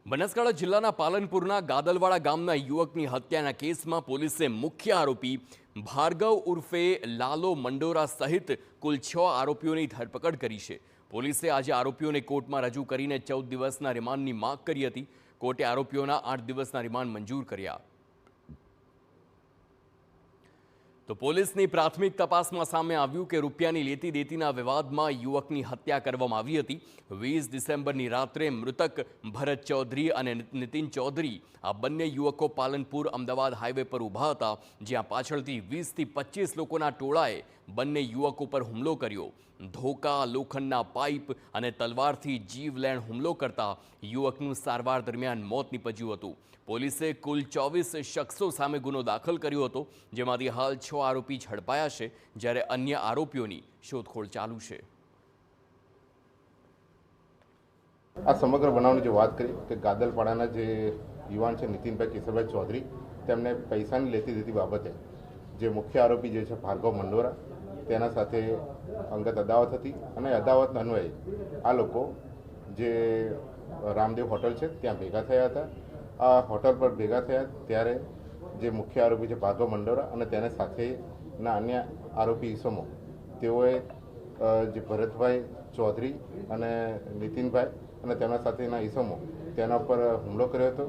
બનાસકાંઠા જિલ્લાના પાલનપુરના ગાદલવાડા ગામના યુવકની હત્યાના કેસમાં પોલીસે મુખ્ય આરોપી ભાર્ગવ ઉર્ફે લાલો મંડોરા સહિત કુલ 6 આરોપીઓની ધરપકડ કરી છે। પોલીસે આજે આરોપીઓને કોર્ટમાં રજૂ કરીને 14 દિવસના રિમાન્ડની માંગ કરી હતી। કોર્ટે આરોપીઓના 8 દિવસના રિમાન્ડ મંજૂર કર્યા। તો પોલીસની પ્રાથમિક તપાસમાં સામે આવ્યું કે રૂપિયાની લેતી દેતીના વિવાદમાં યુવકની હત્યા કરવામાં આવી હતી। 20 ડિસેમ્બરની રાત્રે મૃતક ભરત ચૌધરી અને નીતિન ચૌધરી આ બંને યુવકો પાલનપુર અમદાવાદ હાઈવે પર ઊભા હતા, જ્યાં પાછળથી 20 થી 25 લોકોના ટોળાએ બંને યુવકો પર હુમલો કર્યો। ધોકા, લોખંડના પાઇપ અને તલવારથી જીવલેણ હુમલો કરતા યુવકનું સારવાર દરમિયાન મોત નીપજ્યું હતું। પોલીસે કુલ 24 શખ્સો સામે ગુનો દાખલ કર્યો હતો, જેમાંથી હાલ 6 આરોપી ઝડપાયા છે, જ્યારે અન્ય આરોપીઓની શોધખોળ ચાલુ છે। આ સમગ્ર બનાવની જો વાત કરીએ કે ગાદલપાડાના જે યુવાન છે નીતિનભાઈ કેશવભાઈ ચૌધરી, તેમને પૈસાની લેતી દેતી બાબતે જે મુખ્ય આરોપી જે છે ભાર્ગવ મંડોરા, તેના સાથે અંગત અદાવત હતી અને અદાવત અન્વયે આ લોકો જે રામદેવ હોટલ છે ત્યાં ભેગા થયા હતા। આ હોટલ પર ભેગા થયા ત્યારે જે મુખ્ય આરોપી છે ભાર્ગવ મંડોરા અને તેને સાથેના અન્ય આરોપી ઈસમો, તેઓએ જે ભરતભાઈ ચૌધરી અને નીતિનભાઈ અને તેના સાથેના ઈસમો તેના પર હુમલો કર્યો હતો